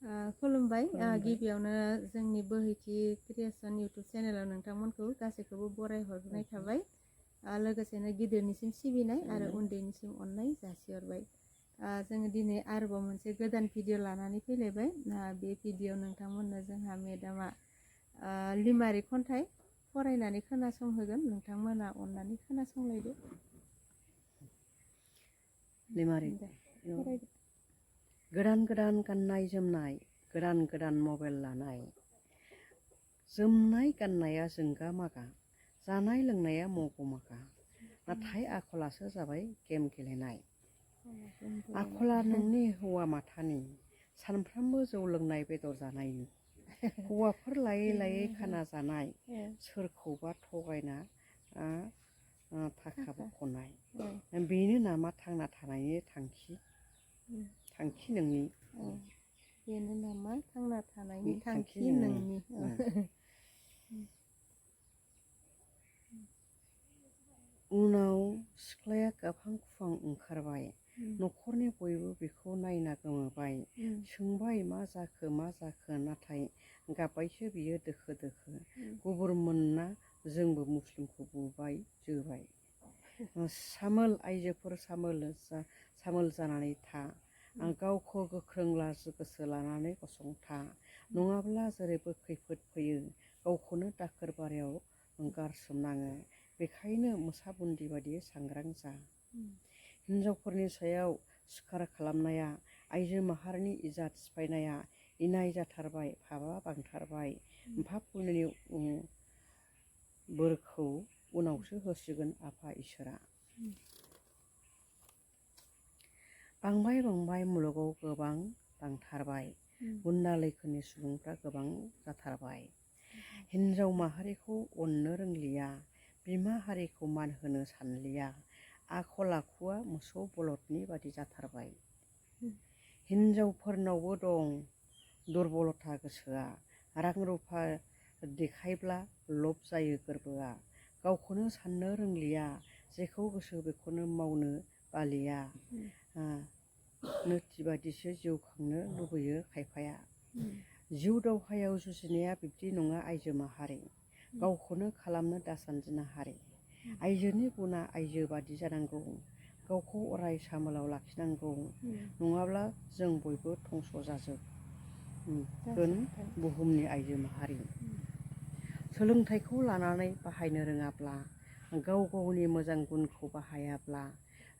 खुलुमबाय गिबियावनो जोंनि बोहैथि क्रिएसन इउटुब चेनेलाव नोंथांमोनखौ गासैखौबो बरायहरनाय थाबाय लोगोसेनो गिदिरनिसिम सिबिनाय आरो उन्दैनिसिम अननाय जासिहरबाय जोङो दिनै आरोबाव मोनसे गोदान भिडिअ लानानै फैलायबाय बे भिडिअ नोंथांमोननो जोंहा मेडामा लिमारिक खन्थाइ फरायनानै खोनासंहोगोन नोंथांमोना अननानै खोनासंलायदो लिमारिक गोदान गोदान गाननाय जोमनाय गोदान गोदान मबाइल लानाय जोमनाय गाननाया जोंगा मागा जानाय लोंनाया मग' मागा नाथाय आखलासो जाबाय गेम गेलेनाय आखला नोंनि हौवा माथानि सानफ्रामबो जौ लोंनाय बेदर जानायनि हौवाफोर लायै लायै खाना जानाय सोरखौबा थगायना थाखा बख'नाय बेनो नामा थांना थानायनि थांखि नोंनि बेनो नामा थांना थानायनि थांखि नोंनि उनाव सिख्लाया गाफां खुफां ओंखारबाय न'खरनि बयबो बेखौ नायना गोमोबाय सोंबाय मा जाखो नाथाय गाबबायसो बियो दोखो दोखो गुबुरमोनना जोंबो मुस्लिमखौ बुबाय जोबाय सामोल आइजोफोर सामोल जानानै था गावखौ गोख्रों गोसो लानानै गसंथा नङाब्ला जेरैबो खैफोद फैयो गावखौनो दाखोर बारियाव गारसोमनाङो बेखायनो मोसा बुन्दि बादि सांग्रां जा हिनजावफोरनि सायाव सिखार खालामनाया आइजो माहारिनि इज्जत सिफायनाया इनाय जाथारबाय फाबा बांथारबाय फाब पुण्यनि बोरखौ उनावसो होसिगोन आफा इसोरा बांबाय मुलुगाव गोबां बांथारबाय गुन्दा लैखोननि सुबुंफ्रा गोबां जाथारबाय हिन्जाव माहारिखौ अननो रोंलिया बिमा हारिखौ मान होनो सानलिया आखल आखुआ मोसौ बलदनि बादि जाथारबाय हिन्जावफोरनावबो दं दुरबलथा गोसोआ रां रुफा देखायब्ला लब जायो गोरबोआ गावखौनो साननो रोंलिया जेखौ गोसो बेखौनो मावनो बालिया नोथि बादिसो जिउ खांनो लुबैयो खायफाया जिउ दावहायाव जुजिनाया बिब्दि नङा आइजो माहारि गावखौनो खालामनो दासानदिना हारि आइजोनि गुना आइजो बादि जानांगौ गावखौ अराय सामोलाव लाखिनांगौ नङाब्ला जों बयबो धंस जाजोबगोन बुहुमनि आइजो माहारि सोलोंथाइखौ लानानै बाहायनो रोङाब्ला गाव गावनि मोजां गुनखौ बाहायाब्ला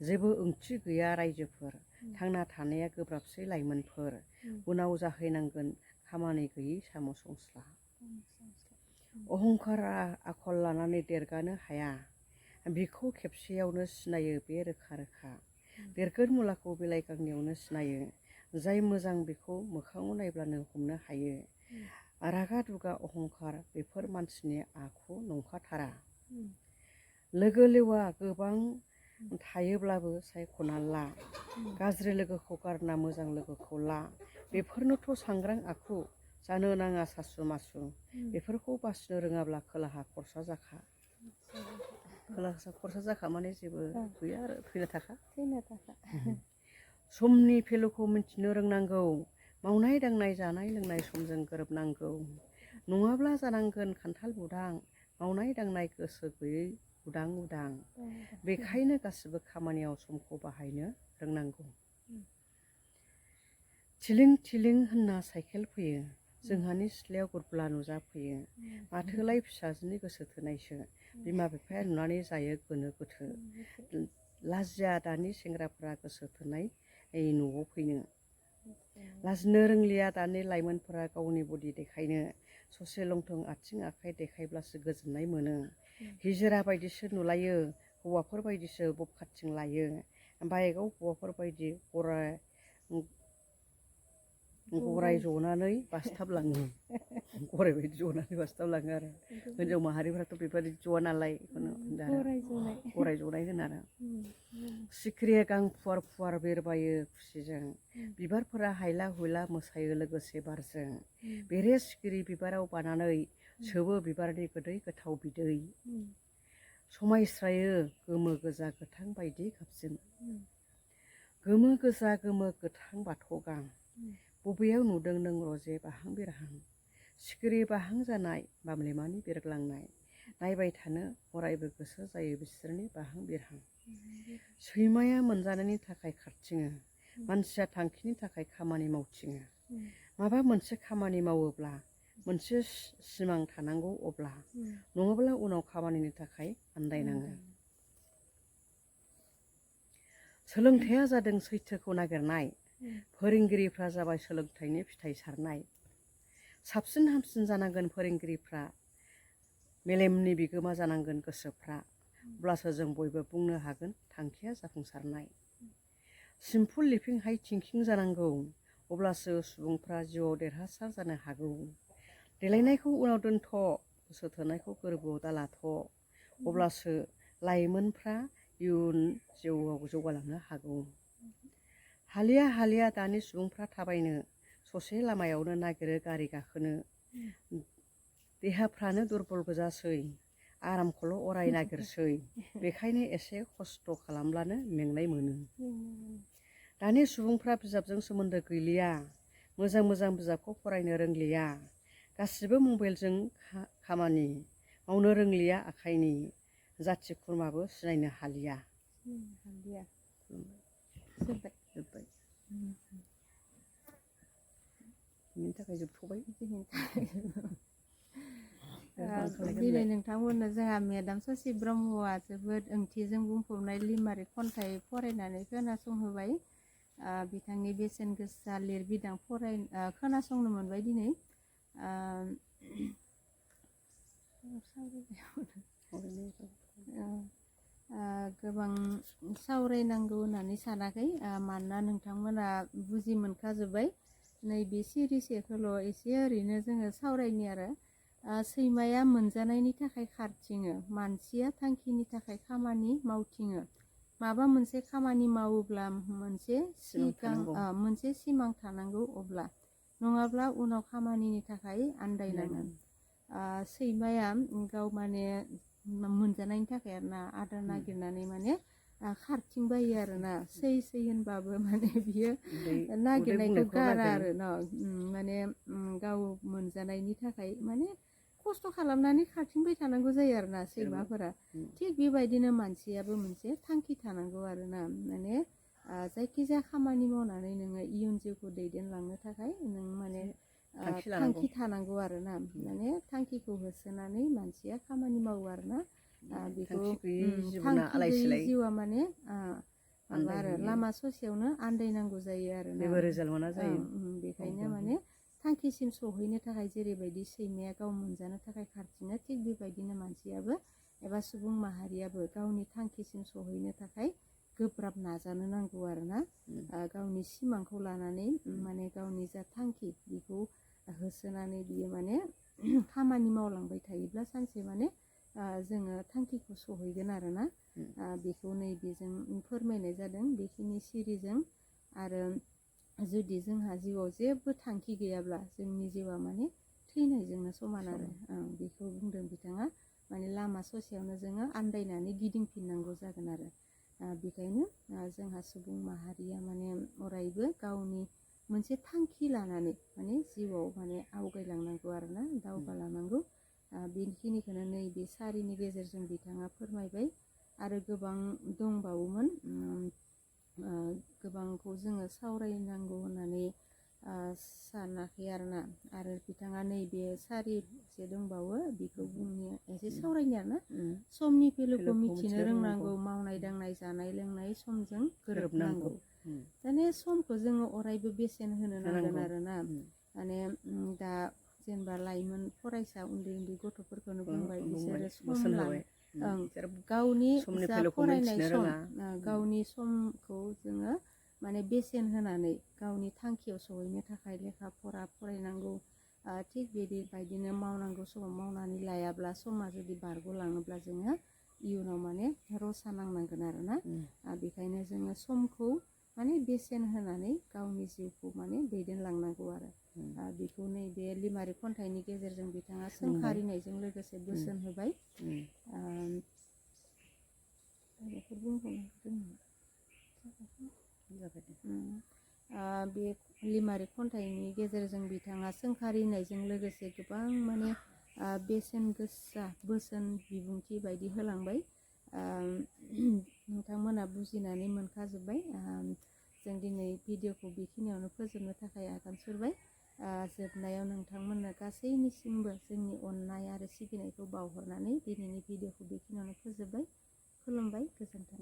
जेबो ओंथि गैया रायजोफोर थांना थानाया गोब्राबसै लाइमोनफोर उनाव जाहैनांगोन खामानि गैयै साम' संस्ला अहंखार आखल लानानै देरगानो हाया बिखौ खेबसेयावनो सिनायो बे रोखा रोखा देरगोन मुलाखौ बिलाइ गांनैयावनो सिनायो जाय मोजां बेखौ मोखाङाव नायब्लानो हमनो हायो रागा दुगा अहंखार बेफोर मानसिनि आखु नंखाथारा लोगो लेवा गोबां थायोब्लाबो सायख'ना ला गाज्रि लोगोखौ गारना मोजां लोगोखौ ला बेफोरनोथ' सांग्रां आखु जानो नाङा सासु मासु बेफोरखौ बासिनो रोङाब्ला खोलाहा खरसा जाखा माने जेबो गैया आरो थैना थाखा समनि भेलुखौ मिथिनो रोंनांगौ मावनाय दांनाय जानाय लोंनाय समजों गोरोबनांगौ नङाब्ला जानांगोन खान्थाल बुदां मावनाय दांनाय गोसो गैयै उदां बेखायनो गासिबो खामानियाव समखौ बाहायनो रोंनांगौ थिलिं होनना साइकेल फैयो जोंहानि सिथ्लायाव गुरब्ला नुजाफैयो माथोलाय फिसाजोनि गोसो थोनायसो बिमा बिफाया नुनानै जायो गोनो गोथो लाजिया दानि सेंग्राफ्रा गोसो थोनाय न'आव फैनो लाजिनो रोंलिया दानि लाइमोनफोरा गावनि बडि देखायनो ससे लंथं आथिं आखाइ देखायब्लासो गोजोननाय मोनो हिजोरा बायदिसो नुलायो हौवाफोर बायदिसो बबखाथिं लायो बाइकआव हौवाफोर बायदि गराय जनानै बासथाबलाङो गराय बायदि जनानै बासथाबलाङो आरो हिन्जाव माहारिफ्राथ' बेबायदि जवा नालाय बेखौनो गराय जनाय होनो आरो सिखिरिया गां फुवार बिरबायो खुसिजों बिबारफोरा हायला हुइला मोसायो लोगोसे बारजों बेरे सिखिरि बिबाराव बानानै सोबो बिबारनि गोदै गोथाव बिदै समायस्रायो गोमो गोजा गोथां बायदि गाबजों गोमो गोजा गोमो गोथां बाथ' गां बबेयाव नुदों नों रजे बाहां बिरहां सिखिरि बाहां जानाय बामलेमानि बिरग्लांनाय नायबाय थानो अरायबो गोसो जायो बिसोरनि बाहां बिरहां सैमाया मोनजानायनि थाखाय खारथिङो मानसिया थांखिनि थाखाय खामानि मावथिङो माबा मोनसे खामानि मावोब्ला मोनसे सिमां थानांगौ अब्ला नङाब्ला उनाव खामानिनि थाखाय आन्दायनाङो सोलोंथाइया जादों सैथोखौ नागिरनाय फोरोंगिरिफ्रा जाबाय सोलोंथाइनि फिथाइ सारनाय साबसिन हामसिन जानांगोन फोरोंगिरिफ्रा मेलेमनि बिगोमा जानांगोन गोसोफ्रा अब्लासो जों बयबो बुंनो हागोन थांखिया जाफुंसारनाय सिम्फुल लिभिं हाइ थिंकिं जानांगौ अब्लासो सुबुंफ्रा जिउआव देरहासार जानो हागौ देलायनायखौ उनाव दोनथ' गोसो थोनायखौ गोरबोआव दालाथ' अब्लासो लाइमोनफ्रा इयुन जिउआव जौगालांनो हागौ हालिया दानि सुबुंफ्रा थाबायनो ससे लामायावनो नागिरो गारि गाखोनो देहाफ्रानो दुरबल गोजासै आरामखौल' अराय नागिरसै बेखायनो एसे खस्थ' खालामब्लानो मेंनाय मोनो दानि सुबुंफ्रा बिजाबजों सोमोन्दो गैलिया मोजां बिजाबखौ फरायनो रोंलिया गासिबो मबाइलजों खामानि मावनो रोंलिया आखाइनि जाथि खुरमाबो सिनायनो हालिया जोब्बाय बिनि थाखाय जोबथ'बाय दिनै नोंथांमोननो जोंहा मेडाम ससि ब्रह्मआ जोबोद ओंथिजों बुंफबनाय लिमारिक खन्थाइ फरायनानै खोनासंहोबाय बिथांनि बेसेन गोसा लिरबिदां खोनासंनो मोनबाय दिनै गोबां सावरायनांगौ होननानै सानाखै मानोना नोंथांमोना बुजि मोनखाजोब्बाय नैबे सिरिसेखौल' एसे ओरैनो जोङो सावरायनि आरो सैमाया मोनजानायनि थाखाय खारथिङो मानसिया थांखिनि थाखाय खामानि मावथिङो माबा मोनसे खामानि मावोब्ला मोनसे सिमां थानांगौ अब्ला नङाब्ला उनाव खामानिनि थाखाय आन्दायनांगोन सैमाया गाव माने मोनजानायनि थाखाय आरोना आदार नागिरनानै माने खारथिंबायो आरोना सै होनबाबो माने बियो नागिरनायखौ गारा आरो न माने गाव मोनजानायनि थाखाय माने खस्थ' खालामनानै खारथिंबाय थानांगौ जायो आरोना सैमाफोरा थिग बेबायदिनो मानसियाबो मोनसे थांखि थानांगौ आरोना माने जायखिजाया खामानि मावनानै नोङो इयुन जिउखौ दैदेनलांनो थाखाय नों माने थांखि थानांगौ आरोना माने थांखिखौ होसोनानै मानसिया खामानि मावो आरोना बेखौ थांखि गैयि जिउआ माने माबा आरो लामा ससेयावनो आन्दायनांगौ जायो आरोना बेखायनो माने थांखिसिम सहैनो थाखाय जेरैबायदि सैमाया गाव मोनजानो थाखाय खारथिङो थिग बेबायदिनो मानसियाबो एबा सुबुं माहारियाबो गावनि थांखिसिम सहैनो थाखाय गोब्राब नाजानो नांगौ आरोना गावनि सिमांखौ लानानै माने गावनि जा थांखि बेखौ होसोनानै बियो माने खामानि मावलांबाय थायोब्ला सानसे माने जोङो थांखिखौ सहैगोन आरोना बेखौ नैबेजों फोरमायनाय जादों बेखिनि सिरिजों आरो जुदि जोंहा जिउआव जेबो थांखि गैयाब्ला जोंनि जिउआ माने थैनायजोंनो समान आरो बेखौ बुंदों बिथाङा माने लामा ससेयावनो जोङो आन्दायनानै गिदिंफिननांगौ जागोन आरो बेखायनो जोंहा सुबुं माहारिया माने अरायबो गावनि मोनसे थांखि लानानै माने जिउआव माने आवगायलांनांगौ आरोना दावगालांनांगौ बेखिनिखौनो नैबे सारिनि गेजेरजों बिथाङा फोरमायबाय आरो गोबां दंबावोमोन गोबांखौ जोङो सावरायनांगौ होननानै सानाखै आरोना आरो बिथाङा नैबे सारिसे दंबावो बेखौ बुंनो एसे सावरायनो आरोना समनि भेलुखौ मिथिनो रोंनांगौ मावनाय दांनाय जानाय लोंनाय समजों गोरोबनांगौ माने समखौ जोङो अरायबो बेसेन होनो नांगोन आरोना माने दा जेनेबा लाइमोन फरायसा उन्दै गथ'फोरखौनो बुंबाय बिसोरो सम गावनि जा फरायनाय सम गावनि समखौ जोङो माने बेसेन होनानै गावनि थांखियाव सहैनो थाखाय लेखा फरा फरायनांगौ थिग बेबायदिनो मावनांगौ समाव मावनानै लायाब्ला समा जुदि बारग'लाङोब्ला जोङो इयुनाव माने रसा नांनांगोन आरोना बेखायनो जोङो समखौ माने बेसेन होनानै गावनि जिउखौ माने दैदेनलांनांगौ आरो बेखौ नैबे लिमारि खन्थाइनि गेजेरजों बिथाङा सोंखारिनायजों लोगोसे बोसोन होबाय बे लिमारिक खन्थाइनि गेजेरजों बिथाङा सोंखारिनायजों लोगोसे गोबां माने बेसेन गोसा बोसोन बिबुंथि बायदि होलांबाय। नोंथांमोना बुजिनानै मोनखाजोब्बाय। जों दिनै भिडिअखौ बेखिनियावनो फोजोबनो थाखाय आगान सुरबाय। जोबनायाव नोंथांमोननो गासैनिसिमबो जोंनि अननाय आरो सिबिनायखौ बावहरनानै दिनैनि भिडिअखौ बेखिनियावनो फोजोबबाय। खुलुमबाय, गोजोन्थों।